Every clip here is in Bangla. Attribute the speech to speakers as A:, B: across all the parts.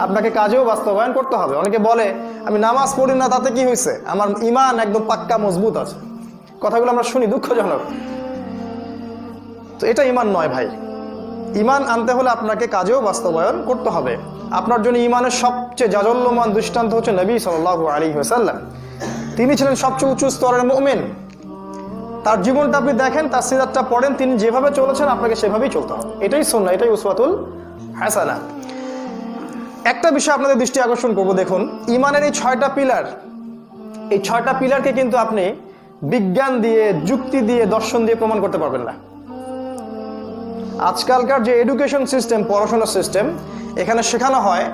A: আপনাকে কাজেও বাস্তবায়ন করতে হবে। অনেকে বলে আমি নামাজ পড়ি না, তাতে কি হয়েছে, আমার ঈমান একদম পাক্কা মজবুত আছে। কথাগুলো আমরা শুনি, দুঃখজনক। তো এটা ঈমান নয় ভাই। ঈমান আনতে হলে আপনাকে কাজেও বাস্তবায়ন করতে হবে। আপনার জন্য ঈমানের সবচেয়ে জাজল্যমান দৃষ্টান্ত হচ্ছে নবী সাল্লাল্লাহু আলাইহি ওয়াসাল্লাম। তিনি ছিলেন সবচেয়ে উঁচু স্তরের মুমিন। তার জীবনটা আপনি দেখেন, তার সিরাতটা পড়েন, তিনি যেভাবে চলেছেন আপনাকে সেভাবেই চলতে হবে। এটাই সুন্নাহ, এটাই উসওয়াতুল হাসানা। একটা বিষয় আপনাদের দৃষ্টি আকর্ষণ করব, দেখুন ঈমানের এই 6টা পিলার, এই 6টা পিলারকে কিন্তু আপনি বিজ্ঞান দিয়ে, যুক্তি দিয়ে, দর্শন দিয়ে প্রমাণ করতে পারবেন না। আজকালকার যে এডুকেশন সিস্টেম, পড়াশোনার সিস্টেম, এখানে শেখানো হয়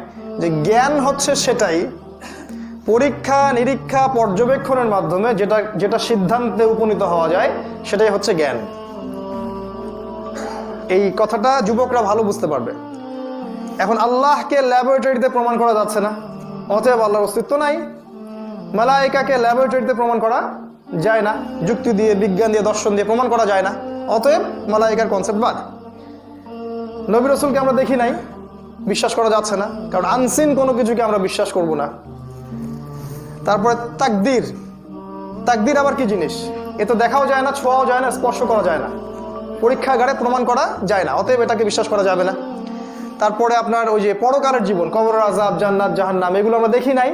A: যে জ্ঞান হচ্ছে সেটাই পরীক্ষা নিরীক্ষা পর্যবেক্ষণের মাধ্যমে যেটা সিদ্ধান্তে উপনীত হওয়া যায়, সেটাই হচ্ছে জ্ঞান। এই কথাটা যুবকরা ভালো বুঝতে পারবে। এখন আল্লাহকে ল্যাবরেটরিতে প্রমাণ করা যাচ্ছে না, অতএব আল্লাহর অস্তিত্ব নাই। মালায়েকাকে ল্যাবরেটরিতে প্রমাণ করা যায় না, যুক্তি দিয়ে, বিজ্ঞান দিয়ে, দর্শন দিয়ে প্রমাণ করা যায় না, অতএব মালায়েকার কনসেপ্ট বাদ। নবী রাসূলকে আমরা দেখি নাই, বিশ্বাস করা যাচ্ছে না, কারণ আনসিন কোনো কিছুকে আমরা বিশ্বাস করব না। তারপরে তাকদীর, তাকদীর আবার কি জিনিস? এ তো দেখাও যায় না, ছোঁয়াও যায় না, স্পর্শ করা যায় না, পরীক্ষাগারে প্রমাণ করা যায় না, অতএব এটাকে বিশ্বাস করা যাবে না। তারপরে আপনার ওই যে পরকালের জীবন, কবরের আযাব, জান্নাত, জাহান্নাম, এগুলো আমরা দেখি নাই,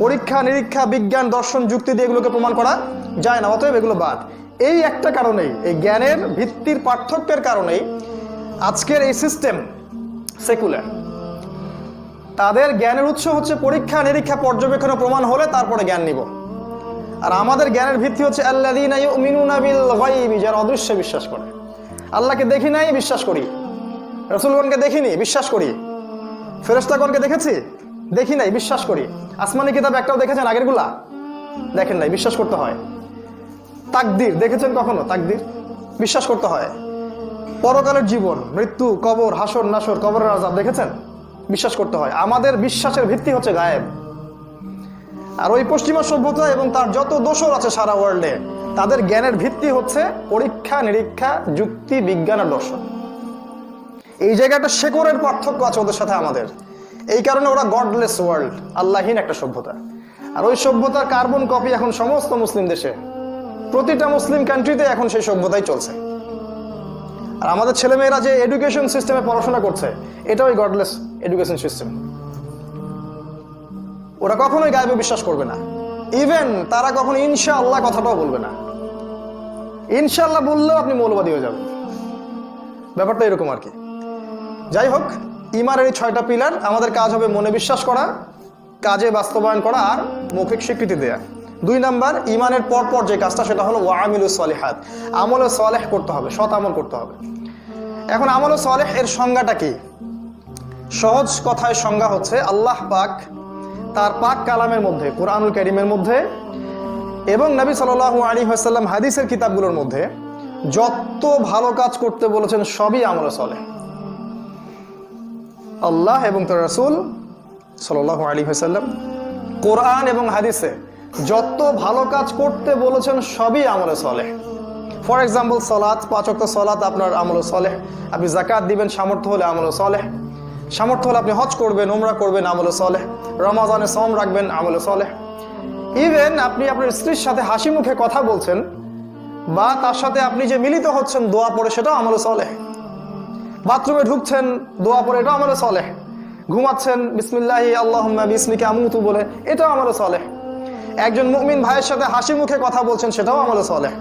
A: পরীক্ষা নিরীক্ষা, বিজ্ঞান, দর্শন, যুক্তি দিয়ে এগুলোকে প্রমাণ করা যায় না, অতএব এগুলো বাদ। এই একটা কারণেই, এই জ্ঞানের ভিত্তির পার্থক্যের কারণেই আজকের এই সিস্টেম সেকুলার। তাদের জ্ঞানের উৎস হচ্ছে পরীক্ষা নিরীক্ষা পর্যবেক্ষণ প্রমাণ হলে তারপরে জ্ঞান নিব। আর আমাদের জ্ঞানের ভিত্তি হচ্ছে আল্লাযীনা ইউমিনুনা বিল গায়বি, যারা অদৃশ্যে বিশ্বাস করে। আল্লাহকে দেখি নাই, বিশ্বাস করি। রাসূলগণকে দেখিনি, বিশ্বাস করি। ফেরেশতাগণকে দেখেছি, দেখি নাই, বিশ্বাস করি। আসমানি কিতাব একটাও দেখেছেন আগেরগুলা? দেখেন নাই, বিশ্বাস করতে হয়। তাকদীর দেখেছেন কখনো? তাকদীর বিশ্বাস করতে হয়। পরকালের জীবন, মৃত্যু, কবর, হাসর নাসর, কবরের আযাব দেখেছেন? বিশ্বাস করতে হয়। আমাদের বিশ্বাসের ভিত্তি হচ্ছে গায়েব। আর ওই পশ্চিমা সভ্যতা এবং তার যত দোসর আছে সারা ওয়ার্ল্ডে, তাদের জ্ঞানের ভিত্তি হচ্ছে পরীক্ষা নিরীক্ষা, যুক্তি, বিজ্ঞান আর দর্শন। এই জায়গাটা শেকড়ের পার্থক্য আছে ওদের সাথে আমাদের। এই কারণে ওরা গডলেস ওয়ার্ল্ড, আল্লাহহীন একটা সভ্যতা। আর ওই সভ্যতার কার্বন কপি এখন সমস্ত মুসলিম দেশে, প্রতিটা মুসলিম কান্ট্রিতে এখন সেই সভ্যতাই চলছে। আর আমাদের ছেলেমেয়েরা যে এডুকেশন সিস্টেমে পড়াশোনা করছে, এটা ওই গডলেস এডুকেশন সিস্টেম। ওরা কখনোই গায়েবে বিশ্বাস করবে না। ইভেন তারা কখনো ইনশাআল্লাহ কথাটাও বলবে না। ইনশাআল্লাহ বললেও আপনি মৌলবাদী হয়ে যাবেন। ব্যাপারটা এরকম আর কি। যাই হোক, ঈমানের এই 6টা পিলার, আমাদের কাজ হবে মনে বিশ্বাস করা, কাজে বাস্তবায়ন করা, আর মৌখিক স্বীকৃতি দেয়া। 2 নাম্বার, ঈমানের পরপর যে কাজটা, সেটা হলো ওয়ামিলুস সালিহাত, আমলে সালেহ করতে হবে, সৎ আমল করতে হবে। এখন আমলে সালেহ এর সংজ্ঞাটা কি? সহজ কথায় সংজ্ঞা হচ্ছে, আল্লাহ পাক তার পাক কালামের মধ্যে, কুরআনুল কারীমের মধ্যে এবং নবী সাল্লাল্লাহু আলাইহি ওয়াসাল্লাম হাদিসের কিতাবগুলোর মধ্যে যত ভালো কাজ করতে বলেছেন সবই আমলে সালেহ। আল্লাহ এবং তার রাসূল সাল্লাল্লাহু আলাইহি ওয়াসাল্লাম কোরআন এবং হাদিসে যত ভালো কাজ করতে বলেছেন সবই আমলে সালেহ। ফর এক্সাম্পল, সালাত, 5 ওয়াক্ত সালাত আপনার আমলে সালেহ। আপনি যাকাত দিবেন সামর্থ্য হলে, আমলে সালেহ। সামর্থ্য হলে আপনি হজ করবেন, উমরা করবেন, আমলে সালেহ। রমাজানে সওম রাখবেন, আমলে সালেহ। ইভেন আপনি আপনার স্ত্রীর সাথে হাসি মুখে কথা বলছেন বা তার সাথে আপনি যে মিলিত হচ্ছেন দোয়া পড়ে, সেটাও আমলে সালেহ। বাথরুমে ঢুকছেন দোয়া পড়ে, এটাও আমলে সালেহ। ঘুমাচ্ছেন বিসমিল্লাহি আল্লাহুম্মা বিসমিকা আমুতু বলে, এটাও আমলে সালেহ। একজন মুমিন ভাইয়ের সাথে হাসি মুখে কথা বলছেন, সেটাও আমলে সালেহ।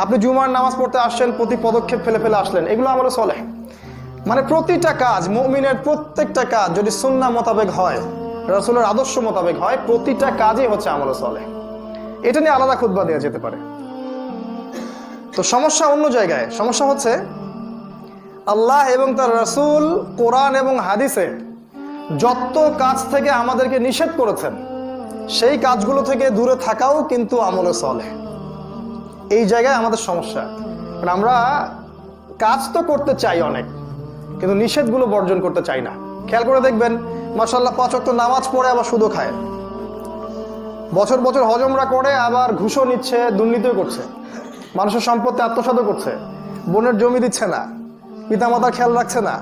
A: আপনি জুমার নামাজ পড়তে আসছেন, প্রতি পদক্ষেপ ফেলে ফেলে আসলেন, এগুলো আমলে সালেহ। মানে প্রতিটা কাজ, মুমিনের প্রত্যেকটা কাজ যদি সুন্নাহ মোতাবেক হয়, রাসূলের আদর্শ মোতাবেক হয়, প্রতিটা কাজই হচ্ছে আমলে সালেহ। এটা নিয়ে আলাদা খুতবা দেওয়া যেতে পারে। তো সমস্যা অন্য জায়গায়। সমস্যা হচ্ছে আল্লাহ এবং তার রাসূল কোরআন এবং হাদিসে যত কাজ থেকে আমাদেরকে নিষেধ করেছেন, সেই কাজগুলো থেকে দূরে থাকাও কিন্তু আমলে সালেহ। এই জায়গায় আমাদের সমস্যা। আমরা কাজ তো করতে চাই অনেক, কিন্তু নিষেধগুলো বর্জন করতে চাই না। খেয়াল করে দেখবেন, মাশাআল্লাহ 5 ওয়াক্ত নামাজ পড়ে আবার সুদও খায়, বছর বছর হজমরা করে আবার ঘুষও নিচ্ছে, দুর্নীতিও করছে, মানুষের সম্পত্তি আত্মসাৎ করছে, বোনের জমি দিচ্ছে না, পিতামাতার খেয়াল রাখছে না,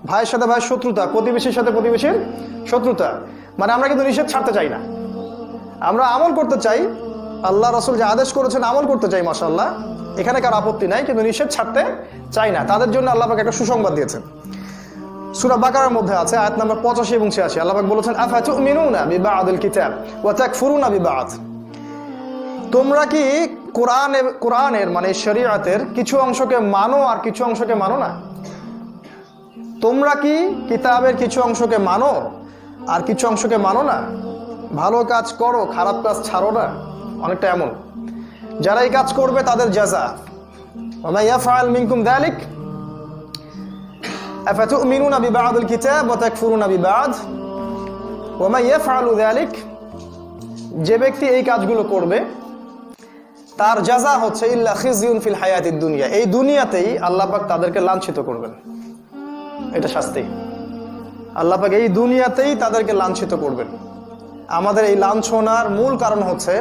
A: ভাইয়ের সাথে ভাইয়ের শত্রুতা, প্রতিবেশীর সাথে প্রতিবেশীর শত্রুতা। মানে আমরা কিন্তু নিষেধ ছাড়তে চাই না, আমরা আমল করতে চাই। আল্লাহ রাসূল যে আদেশ করেছেন আমল করতে চাই, মাশাআল্লাহ, এখানে কারো আপত্তি নাই, কিন্তু নিষেধ ছাড়তে চাই না। তাদের জন্য আল্লাহ পাক একটা সুসংবাদ দিয়েছেন। সূরা বাকারার মধ্যে আছে আয়াত নাম্বার 85 এবং 86, আল্লাহ পাক বলেছেন আফাতুমিনুনা বিবা'দিল কিতাব ওয়া তাকফুরুনা বিবা'দ। তোমরা কি কোরআনের মানে শরীয়তের কিছু অংশকে মানো আর কিছু অংশকে মানো না? তোমরা কি কিতাবের কিছু অংশকে মানো আর কিছু অংশকে মানো না? ভালো কাজ করো, খারাপ কাজ ছাড়ো না। অনেকটা এমন, যারা এই কাজ করবে তাদের জাযা। ওয়া মা ইয়াফআল মিনকুম যালিক আফাতুমিনুনা বিবা'দিল কিতাব ওয়া তাকফুরুনা বিবা'দ ওয়া মা ইয়াফআলু যালিক, যে ব্যক্তি এই কাজগুলো করবে তার জাযা হচ্ছে ইল্লা খিজিউন ফিল হায়াতিদ দুনিয়া, এই দুনিয়াতেই আল্লাহ পাক তাদেরকে লাঞ্ছিত করবেন। এটা শাস্তি, আল্লাহ পাক এই দুনিয়াতেই তাদেরকে লাঞ্ছিত করবেন। আমাদের এই লাঞ্ছনার মূল কারণ হচ্ছে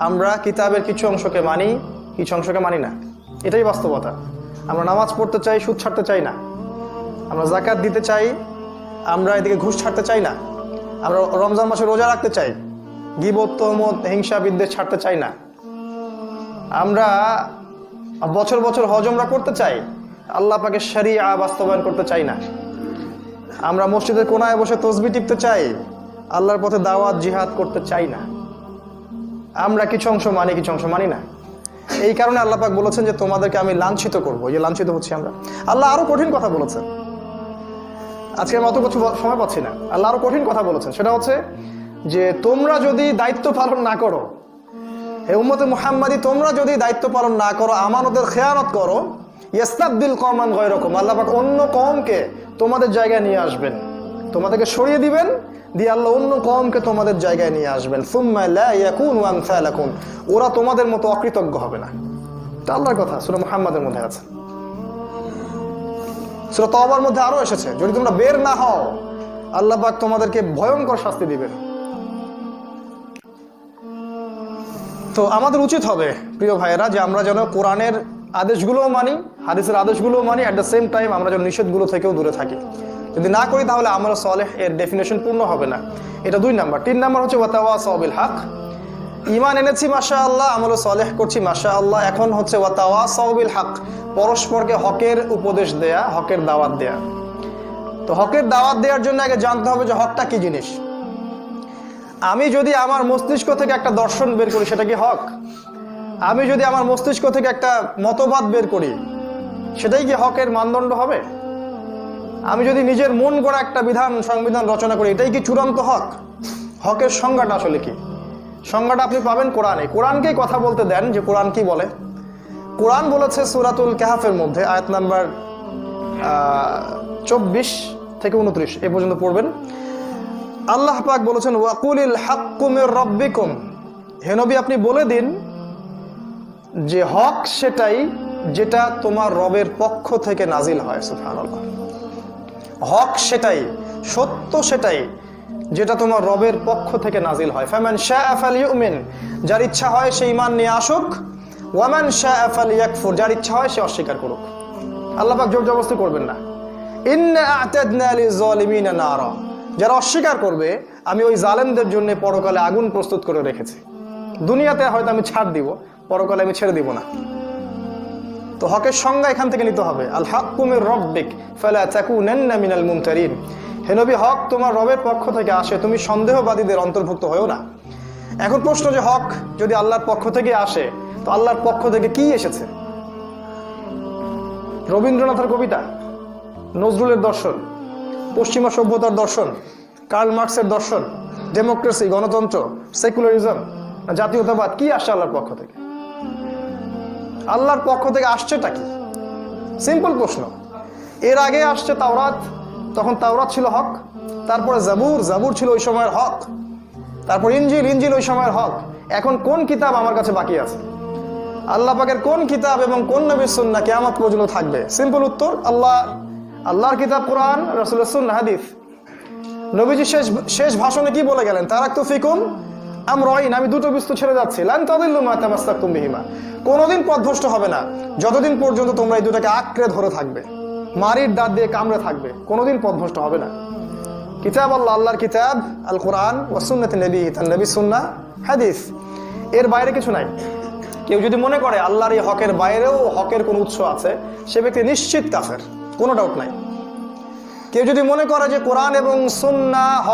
A: আমরা কিতাবের কিছু অংশকে মানি, কিছু অংশকে মানি না। এটাই বাস্তবতা। আমরা নামাজ পড়তে চাই, সুদ ছাড়তে চাই না। আমরা যাকাত দিতে চাই, আমরা এদিকে ঘুষ ছাড়তে চাই না। আমরা রমজান মাসে রোজা রাখতে চাই, গীবত, তহমত, হিংসা, বিদ্বেষ ছাড়তে চাই না। আমরা বছর বছর হজ উমরা করতে চাই, আল্লাহ পাকের শরিয়া বাস্তবায়ন করতে চাই না। আমরা মসজিদের কোনায় বসে তসবিহ টিপতে চাই, আল্লাহর পথে দাওয়াত জিহাদ করতে চাই না। আমরা কিছু অংশ মানি, কিছু অংশ মানি না। এই কারণে আল্লাহ পাক বলেছেন যে তোমাদেরকে আমি লাঞ্ছিত করবো। এই যে লাঞ্ছিত হচ্ছি আমরা। আল্লাহ আরো কঠিন কথা বলেছেন, আজকে আমি অত কিছু সময় পাচ্ছি না। আল্লাহ আরো কঠিন কথা বলেছেন, সেটা হচ্ছে যে তোমরা যদি দায়িত্ব পালন না করো, হে উম্মতে মুহাম্মাদি, তোমরা যদি দায়িত্ব পালন না করো, আমানতের খেয়ানত করো, ইস্তাবদিল কওমান গায়রাকুম, আল্লাহ পাক অন্য কওমকে তোমাদের জায়গায় নিয়ে আসবেন, তোমাদেরকে সরিয়ে দিবেন, দিয়ে আল্লাহ অন্য কওমকে তোমাদের জায়গায় নিয়ে আসবেন। সুম্মা লা ইয়াকুনু আমসালাকুম, ওরা তোমাদের মতো অকৃতজ্ঞ হবে না। এটা আল্লাহর কথা, সূরা মুহাম্মাদের মধ্যে আছে। সূরা তাওবার মধ্যে আরো এসেছে, যদি তোমরা বের না হও আল্লাহ পাক তোমাদেরকে ভয়ঙ্কর শাস্তি দিবেন। তো আমাদের উচিত হবে প্রিয় ভাইয়েরা যে আমরা যেন কোরআনের আদেশগুলোও মানি, হাদিসের আদেশগুলোও মানি, অ্যাট দ্য সেম টাইম আমরা যেন নিষেধগুলো থেকেও দূরে থাকি। যদি না করি তাহলে আমল সালেহ এর ডেফিনেশন পূর্ণ হবে না। এটা 2 নাম্বার। 3 নাম্বার হচ্ছে ওয়াতাওয়াসাউ বিল হক। ঈমান এনেছি মাশাআল্লাহ, আমল সালেহ করছি মাশাআল্লাহ, এখন হচ্ছে ওয়াতাওয়াসাউ বিল হক, পরস্পরকে হকের উপদেশ দেয়া, হকের দাওয়াত দেয়া। তো হকের দাওয়াত দেওয়ার জন্য আগে জানতে হবে যে হকটা কি জিনিস। আমি যদি আমার মস্তিষ্ক থেকে একটা দর্শন বের করি, সেটা কি হক? আমি যদি আমার মস্তিষ্ক থেকে একটা মতবাদ বের করি, সেটাই কি হকের মানদণ্ড হবে? আমি যদি নিজের মন গড়া একটা সংবিধান রচনা করি, এটাই কি চূড়ান্ত হক? হকের সংজ্ঞাটা আসলে কি? সংজ্ঞাটা আপনি পাবেন কোরআনে। কোরআনকেই কথা বলতে দেন যে কোরআন কি বলে। কোরআন বলেছে সূরাতুল কাহফের মধ্যে আয়াত নাম্বার 24 থেকে 29 এ পর্যন্ত পড়বেন। আল্লাহ পাক বলেছেন ওয়াকুলিল হাক্কু মির রাব্বিকুম, হে নবী আপনি বলে দিন যে হক সেটাই যেটা তোমার রবের পক্ষ থেকে নাজিল হয়। সুবহানাল্লাহ। হক সেটাই, সত্য সেটাই যেটা তোমার রবের পক্ষ থেকে নাজিল হয়। ফামান শাআ ফালইউমিন, যার ইচ্ছা হয় সে ঈমান নিয়ে আসুক, ওয়ামান শাআ ফালইয়াকফুর, যার ইচ্ছা হয় সে অস্বীকার করুক। আল্লাহ পাক জোর জবরদস্তি করবেন না। ইন্না আ'তাদনা লিয-যালিমিনা নারা, যারা অস্বীকার করবে আমি ওই জালেমদের জন্য পরকালে আগুন প্রস্তুত করে রেখেছি। দুনিয়াতে হয়তো আমি ছাড় দিব, পরকালে আমি ছেড়ে দিব না। তো হকের সংজ্ঞা এখান থেকে নিতে হবে। আল হাক্কু মির রাব্বিক ফালা তাকুনান্না মিনাল মুমতারিন, হে নবী হক তোমার রবের পক্ষ থেকে আসে, তুমি সন্দেহবাদীদের অন্তর্ভুক্ত হয়েও না। এখন প্রশ্ন যে হক যদি আল্লাহর পক্ষ থেকে আসে, তো আল্লাহর পক্ষ থেকে কি এসেছে? রবীন্দ্রনাথের কবিতা, নজরুলের দর্শন, পশ্চিমা সভ্যতার দর্শন, কার্ল মার্কসের দর্শন, ডেমোক্রেসি, গণতন্ত্র, সেকুলারিজম, জাতীয়তাবাদ, কি আসছে আল্লাহর পক্ষ থেকে? আল্লাহর পক্ষ থেকে আসছেটা কি? সিম্পল প্রশ্ন। এর আগে আসছে তাওরাত, তখন তাওরাত ছিল হক। তারপরে জাবুর ছিল ওই সময়ের হক। তারপর ইনজিল ওই সময়ের হক। এখন কোন কিতাব আমার কাছে বাকি আছে? আল্লাহ পাকের কোন কিতাব এবং কোন নবীর সুন্নাহ কিয়ামত পর্যন্ত থাকবে? সিম্পল উত্তর আল্লাহর কিতাব কোরআন, রাসূলের সুন্নাহ হাদিস। নবীজি শেষ ভাষণে কি বলে গেলেন? তারাকতু ফিকুম আমরাইন, আমি 2টো বস্তু ছেড়ে যাচ্ছি। লান তাদিল্লু মা তামাসসাকতুম বিহিমা, কোনোদিন পথভ্রষ্ট হবে না যতদিন পর্যন্ত তোমরা এই দুটাকে আঁকড়ে ধরে থাকবে। মারির দাঁত দিয়ে কামড়ে থাকবে, কোনোদিন পথভ্রষ্ট হবে না। কিতাব আল্লাহ, আল্লাহর কিতাব আল কোরআন ও সুন্নাত নবী, তার নবী সুন্নাহ হাদিস, এর বাইরে কিছু নাই। কেউ যদি মনে করে আল্লাহর এই হকের বাইরেও হকের কোনো উৎস আছে, সে ব্যক্তি নিশ্চিত কাফের, কোনো ডাউট নাই। কেউ যদি মনে করে যে কোরআন এবং সুন্নাহ